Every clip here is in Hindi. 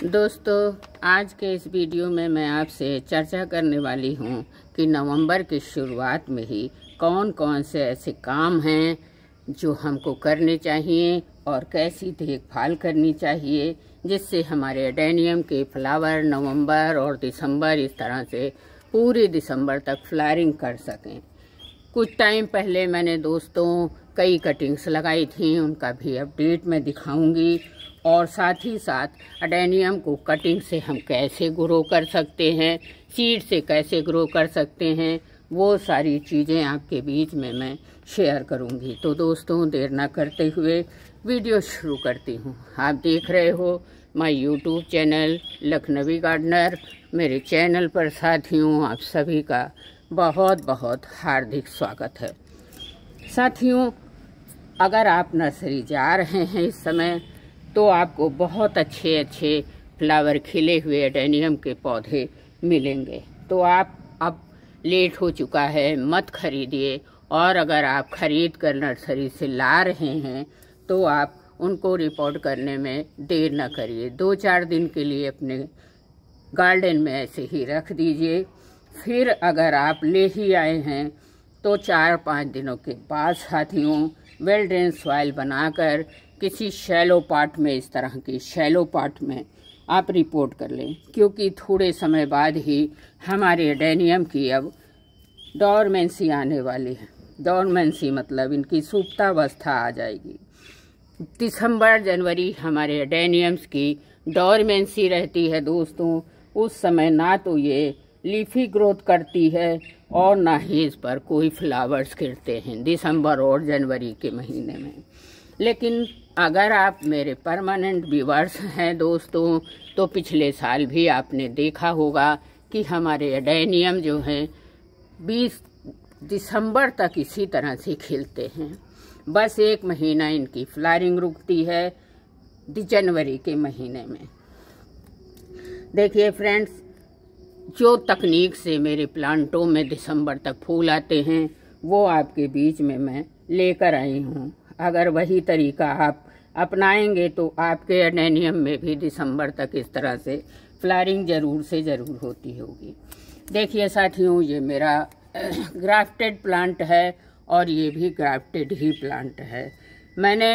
दोस्तों, आज के इस वीडियो में मैं आपसे चर्चा करने वाली हूं कि नवंबर की शुरुआत में ही कौन कौन से ऐसे काम हैं जो हमको करने चाहिए और कैसी देखभाल करनी चाहिए जिससे हमारे एडेनियम के फ्लावर नवंबर और दिसंबर इस तरह से पूरे दिसंबर तक फ्लावरिंग कर सकें। कुछ टाइम पहले मैंने दोस्तों कई कटिंग्स लगाई थी, उनका भी अपडेट मैं दिखाऊंगी और साथ ही साथ एडेनियम को कटिंग से हम कैसे ग्रो कर सकते हैं, सीड से कैसे ग्रो कर सकते हैं, वो सारी चीज़ें आपके बीच में मैं शेयर करूंगी। तो दोस्तों, देर ना करते हुए वीडियो शुरू करती हूँ। आप देख रहे हो my YouTube channel Lucknowi gardener. मेरे चैनल पर साथियों आप सभी का बहुत बहुत हार्दिक स्वागत है। साथियों, अगर आप नर्सरी जा रहे हैं इस समय तो आपको बहुत अच्छे अच्छे फ्लावर खिले हुए एडेनियम के पौधे मिलेंगे। तो आप अब लेट हो चुका है, मत खरीदिए। और अगर आप खरीद कर नर्सरी से ला रहे हैं तो आप उनको रिपोर्ट करने में देर न करिए। 2-4 दिन के लिए अपने गार्डन में ऐसे ही रख दीजिए। फिर अगर आप ले ही आए हैं तो 4-5 दिनों के बाद साथियों वेल ड्रेन सॉइल बनाकर किसी शैलो पार्ट में, इस तरह की शैलो पार्ट में आप रिपोर्ट कर लें, क्योंकि थोड़े समय बाद ही हमारे एडेनियम की अब डोरमेंसी आने वाली है। डोरमेंसी मतलब इनकी सुप्तावस्था आ जाएगी। दिसंबर जनवरी हमारे एडेनियम्स की डोरमेंसी रहती है दोस्तों। उस समय ना तो ये लीफी ग्रोथ करती है और ना ही इस पर कोई फ्लावर्स गिरते हैं दिसंबर और जनवरी के महीने में। लेकिन अगर आप मेरे परमानेंट व्यूअर्स हैं दोस्तों, तो पिछले साल भी आपने देखा होगा कि हमारे एडेनियम जो हैं 20 दिसंबर तक इसी तरह से खिलते हैं। बस 1 महीना इनकी फ्लावरिंग रुकती है जनवरी के महीने में। देखिए फ्रेंड्स, जो तकनीक से मेरे प्लांटों में दिसंबर तक फूल आते हैं वो आपके बीच में मैं लेकर आई हूँ। अगर वही तरीका आप अपनाएंगे तो आपके एडेनियम में भी दिसंबर तक इस तरह से फ्लावरिंग ज़रूर से ज़रूर होती होगी। देखिए साथियों, ये मेरा ग्राफ्टेड प्लांट है और ये भी ग्राफ्टेड ही प्लांट है। मैंने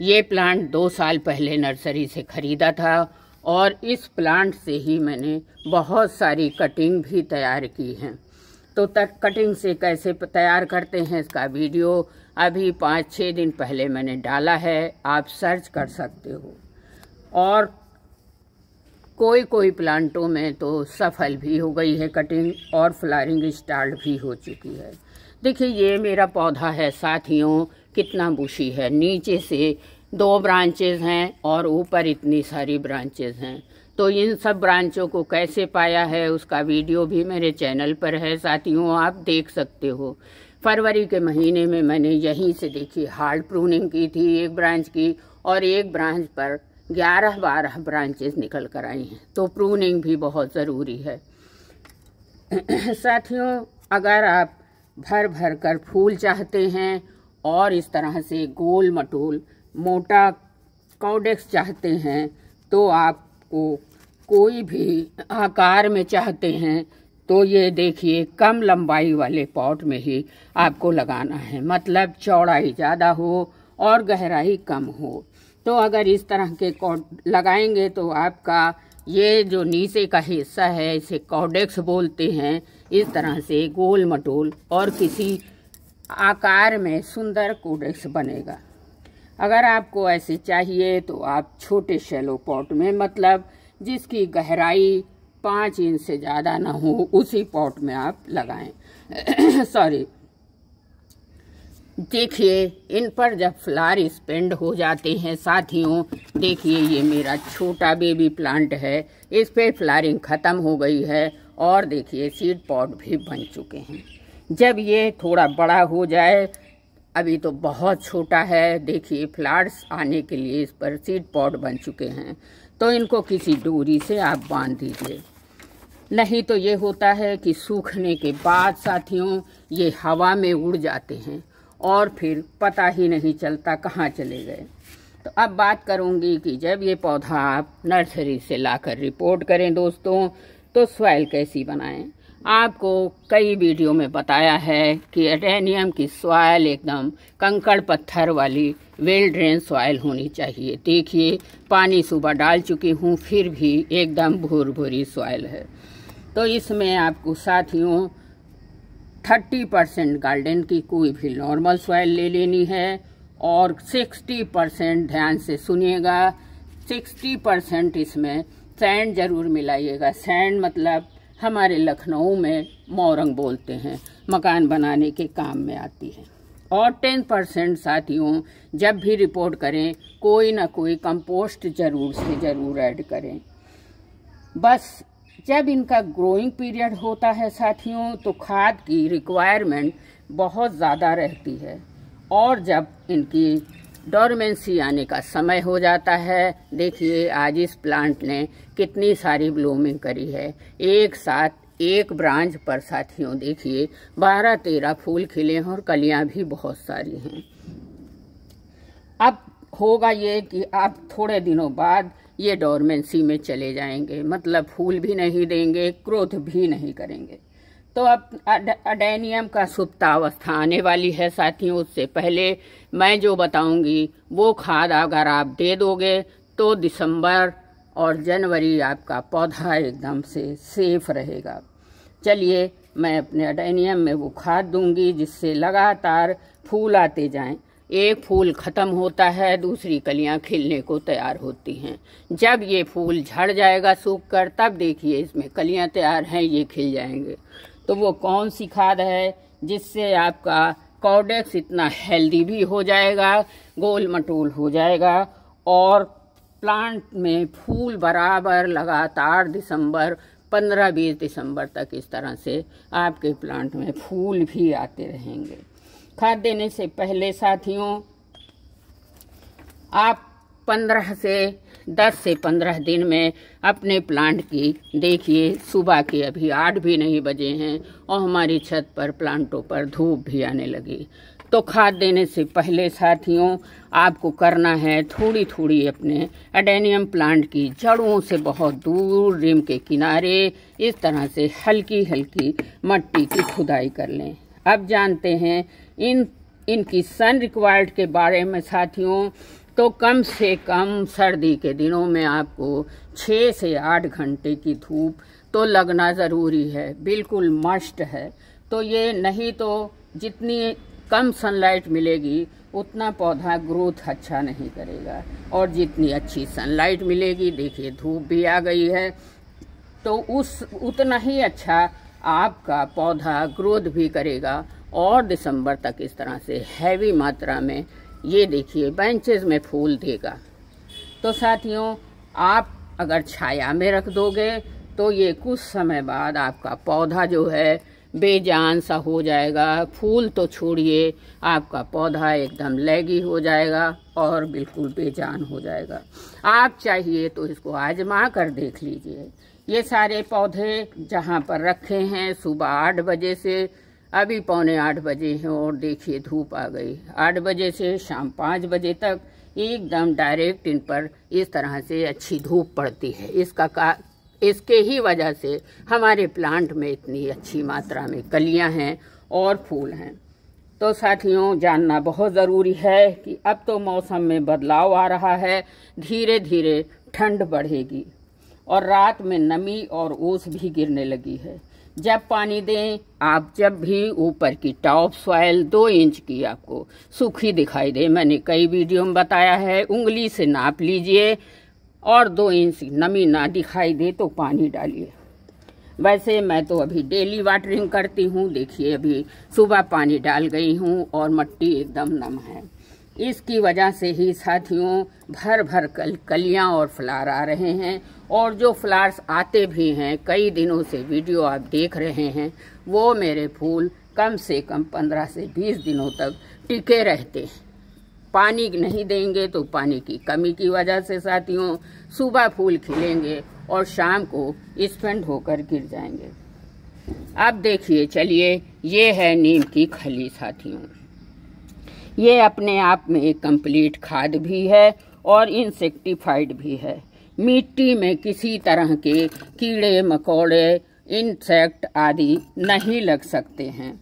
ये प्लांट 2 साल पहले नर्सरी से ख़रीदा था और इस प्लांट से ही मैंने बहुत सारी कटिंग भी तैयार की हैं। तो कटिंग से कैसे तैयार करते हैं इसका वीडियो अभी 5-6 दिन पहले मैंने डाला है, आप सर्च कर सकते हो। और कोई प्लांटों में तो सफल भी हो गई है कटिंग और फ्लावरिंग स्टार्ट भी हो चुकी है। देखिए ये मेरा पौधा है साथियों, कितना बुशी है। नीचे से 2 ब्रांचेज हैं और ऊपर इतनी सारी ब्रांचेज हैं। तो इन सब ब्रांचों को कैसे पाया है उसका वीडियो भी मेरे चैनल पर है साथियों, आप देख सकते हो। फरवरी के महीने में मैंने यहीं से देखिए हार्ड प्रूनिंग की थी 1 ब्रांच की, और 1 ब्रांच पर 11-12 ब्रांचेस निकल कर आई हैं। तो प्रूनिंग भी बहुत ज़रूरी है साथियों। अगर आप भर भर कर फूल चाहते हैं और इस तरह से गोल मटोल मोटा कॉडेक्स चाहते हैं, तो आपको कोई भी आकार में चाहते हैं तो ये देखिए कम लंबाई वाले पॉट में ही आपको लगाना है। मतलब चौड़ाई ज़्यादा हो और गहराई कम हो। तो अगर इस तरह के लगाएंगे तो आपका ये जो नीचे का हिस्सा है इसे कॉडेक्स बोलते हैं। इस तरह से गोल मटोल और किसी आकार में सुंदर कॉडेक्स बनेगा। अगर आपको ऐसे चाहिए तो आप छोटे शैलो पॉट में, मतलब जिसकी गहराई 5 इंच से ज़्यादा ना हो, उसी पॉट में आप लगाएं सॉरी। देखिए इन पर जब फ्लावर स्पेंड हो जाते हैं साथियों, देखिए ये मेरा छोटा बेबी प्लांट है, इस पे फ्लावरिंग ख़त्म हो गई है और देखिए सीड पॉट भी बन चुके हैं। जब ये थोड़ा बड़ा हो जाए, अभी तो बहुत छोटा है, देखिए फ्लावर्स आने के लिए इस पर सीड पॉट बन चुके हैं, तो इनको किसी डोरी से आप बांध दीजिए। नहीं तो ये होता है कि सूखने के बाद साथियों ये हवा में उड़ जाते हैं और फिर पता ही नहीं चलता कहाँ चले गए। तो अब बात करूंगी कि जब ये पौधा आप नर्सरी से लाकर रिपोर्ट करें दोस्तों, तो सॉइल कैसी बनाएं। आपको कई वीडियो में बताया है कि एडेनियम की सॉइल एकदम कंकड़ पत्थर वाली वेल ड्रेन सॉइल होनी चाहिए। देखिए पानी सुबह डाल चुकी हूँ, फिर भी एकदम भूर-भूरी सॉइल है। तो इसमें आपको साथियों 30% गार्डन की कोई भी नॉर्मल सॉइल ले लेनी है और 60% ध्यान से सुनिएगा, 60% इसमें सैंड जरूर मिलाइएगा। सैंड मतलब हमारे लखनऊ में मोरंग बोलते हैं, मकान बनाने के काम में आती है। और 10% साथियों जब भी रिपोर्ट करें कोई ना कोई कंपोस्ट जरूर से जरूर ऐड करें। बस जब इनका ग्रोइंग पीरियड होता है साथियों तो खाद की रिक्वायरमेंट बहुत ज़्यादा रहती है, और जब इनकी डोरमेंसी आने का समय हो जाता है, देखिए आज इस प्लांट ने कितनी सारी ब्लूमिंग करी है। एक साथ एक ब्रांच पर साथियों देखिए 12-13 फूल खिले हैं और कलियां भी बहुत सारी हैं। अब होगा ये कि आप थोड़े दिनों बाद ये डोरमेंसी में चले जाएंगे, मतलब फूल भी नहीं देंगे, ग्रोथ भी नहीं करेंगे। तो अब एडेनियम का सुप्तावस्था आने वाली है साथियों। उससे पहले मैं जो बताऊंगी वो खाद अगर आप दे दोगे तो दिसंबर और जनवरी आपका पौधा एकदम से सेफ रहेगा। चलिए मैं अपने एडेनियम में वो खाद दूंगी जिससे लगातार फूल आते जाएं। एक फूल ख़त्म होता है, दूसरी कलियां खिलने को तैयार होती हैं। जब ये फूल झड़ जाएगा सूख कर, तब देखिए इसमें कलियां तैयार हैं, ये खिल जाएंगे। तो वो कौन सी खाद है जिससे आपका कॉर्डेक्स इतना हेल्दी भी हो जाएगा, गोल मटोल हो जाएगा और प्लांट में फूल बराबर लगातार 15-20 दिसंबर तक इस तरह से आपके प्लांट में फूल भी आते रहेंगे। खाद देने से पहले साथियों आप 10 से 15 दिन में अपने प्लांट की देखिए, सुबह के अभी 8 भी नहीं बजे हैं और हमारी छत पर प्लांटों पर धूप भी आने लगी। तो खाद देने से पहले साथियों आपको करना है थोड़ी थोड़ी अपने एडेनियम प्लांट की जड़ों से बहुत दूर रिम के किनारे इस तरह से हल्की हल्की मट्टी की खुदाई कर लें। अब जानते हैं इनकी सन रिक्वायर्ड के बारे में साथियों। तो कम से कम सर्दी के दिनों में आपको 6 से 8 घंटे की धूप तो लगना ज़रूरी है, बिल्कुल मस्ट है। तो ये नहीं तो जितनी कम सनलाइट मिलेगी उतना पौधा ग्रोथ अच्छा नहीं करेगा, और जितनी अच्छी सनलाइट मिलेगी, देखिए धूप भी आ गई है, तो उतना ही अच्छा आपका पौधा ग्रोथ भी करेगा और दिसंबर तक इस तरह से हैवी मात्रा में ये देखिए बेंचेस में फूल देगा। तो साथियों आप अगर छाया में रख दोगे तो ये कुछ समय बाद आपका पौधा जो है बेजान सा हो जाएगा। फूल तो छोड़िए, आपका पौधा एकदम लैगी हो जाएगा और बिल्कुल बेजान हो जाएगा। आप चाहिए तो इसको आजमा कर देख लीजिए। ये सारे पौधे जहाँ पर रखे हैं सुबह 8 बजे से अभी 7:45 बजे हैं और देखिए धूप आ गई। 8 बजे से शाम 5 बजे तक एकदम डायरेक्ट इन पर इस तरह से अच्छी धूप पड़ती है। इसके ही वजह से हमारे प्लांट में इतनी अच्छी मात्रा में कलियां हैं और फूल हैं। तो साथियों जानना बहुत ज़रूरी है कि अब तो मौसम में बदलाव आ रहा है, धीरे धीरे ठंड बढ़ेगी और रात में नमी और ओस भी गिरने लगी है। जब पानी दें आप, जब भी ऊपर की टॉप सॉइल 2 इंच की आपको सूखी दिखाई दे, मैंने कई वीडियो में बताया है, उंगली से नाप लीजिए और 2 इंच नमी ना दिखाई दे तो पानी डालिए। वैसे मैं तो अभी डेली वाटरिंग करती हूँ, देखिए अभी सुबह पानी डाल गई हूँ और मिट्टी एकदम नम है। इसकी वजह से ही साथियों भर भर कलियां और फ्लावर आ रहे हैं, और जो फ्लावर्स आते भी हैं, कई दिनों से वीडियो आप देख रहे हैं, वो मेरे फूल कम से कम 15 से 20 दिनों तक टिके रहते हैं। पानी नहीं देंगे तो पानी की कमी की वजह से साथियों सुबह फूल खिलेंगे और शाम को स्पेंड होकर गिर जाएंगे। अब देखिए, चलिए ये है नीम की खली साथियों। ये अपने आप में एक कंप्लीट खाद भी है और इंसेक्टिफाइड भी है। मिट्टी में किसी तरह के कीड़े मकोड़े, इंसेक्ट आदि नहीं लग सकते हैं।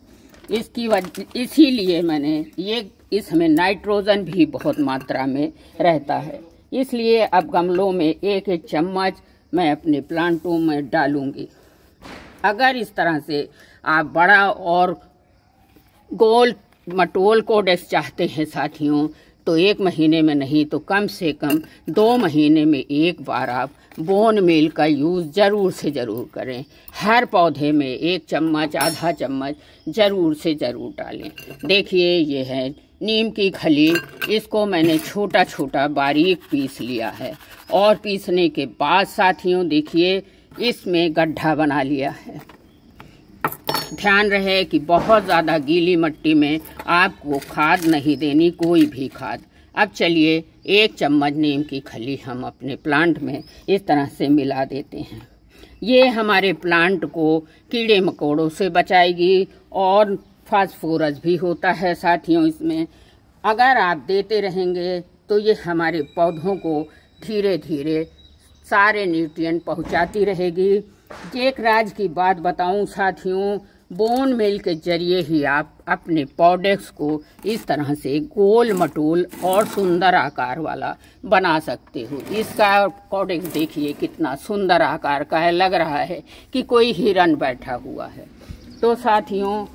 इसीलिए मैंने इसमें नाइट्रोजन भी बहुत मात्रा में रहता है। इसलिए अब गमलों में एक एक चम्मच मैं अपने प्लांटों में डालूंगी। अगर इस तरह से आप बड़ा और गोल मटोल कोडेक्स चाहते हैं साथियों, तो 1 महीने में नहीं तो कम से कम 2 महीने में एक बार आप बोन मील का यूज़ ज़रूर से ज़रूर करें। हर पौधे में 1 चम्मच आधा चम्मच ज़रूर से ज़रूर डालें। देखिए ये है नीम की खली, इसको मैंने छोटा छोटा बारीक पीस लिया है और पीसने के बाद साथियों देखिए इसमें गड्ढा बना लिया है। ध्यान रहे कि बहुत ज़्यादा गीली मिट्टी में आपको खाद नहीं देनी, कोई भी खाद। अब चलिए 1 चम्मच नीम की खली हम अपने प्लांट में इस तरह से मिला देते हैं। ये हमारे प्लांट को कीड़े मकोड़ों से बचाएगी और फास्फोरस भी होता है साथियों इसमें। अगर आप देते रहेंगे तो ये हमारे पौधों को धीरे धीरे सारे न्यूट्रिएंट पहुंचाती रहेगी। एक राज की बात बताऊं साथियों, बोन मील के जरिए ही आप अपने पॉडेक्स को इस तरह से गोल मटोल और सुंदर आकार वाला बना सकते हो। इसका पॉडेक्स देखिए कितना सुंदर आकार का है, लग रहा है कि कोई हिरन बैठा हुआ है। तो साथियों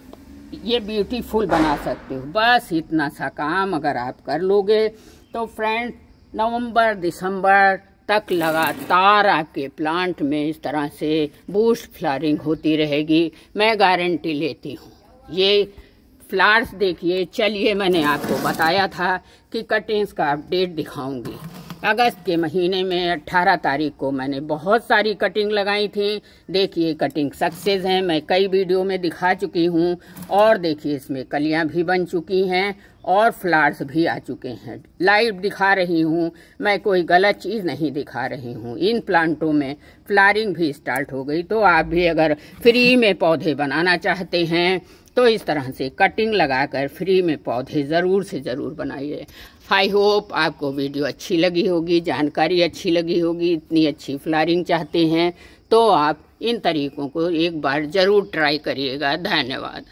ये ब्यूटीफुल बना सकते हो। बस इतना सा काम अगर आप कर लोगे तो फ्रेंड नवंबर दिसंबर तक लगातार आपके प्लांट में इस तरह से बूस्ट फ्लावरिंग होती रहेगी, मैं गारंटी लेती हूँ। ये फ्लावर्स देखिए, चलिए मैंने आपको बताया था कि कटिंग्स का अपडेट दिखाऊंगी। अगस्त के महीने में 18 तारीख को मैंने बहुत सारी कटिंग लगाई थी। देखिए कटिंग सक्सेस हैं, मैं कई वीडियो में दिखा चुकी हूँ। और देखिए इसमें कलियाँ भी बन चुकी हैं और फ्लावर्स भी आ चुके हैं। लाइव दिखा रही हूँ, मैं कोई गलत चीज़ नहीं दिखा रही हूँ। इन प्लांटों में फ्लावरिंग भी स्टार्ट हो गई। तो आप भी अगर फ्री में पौधे बनाना चाहते हैं तो इस तरह से कटिंग लगाकर फ्री में पौधे ज़रूर से ज़रूर बनाइए। आई होप आपको वीडियो अच्छी लगी होगी, जानकारी अच्छी लगी होगी। इतनी अच्छी फ्लावरिंग चाहते हैं तो आप इन तरीकों को एक बार ज़रूर ट्राई करिएगा। धन्यवाद।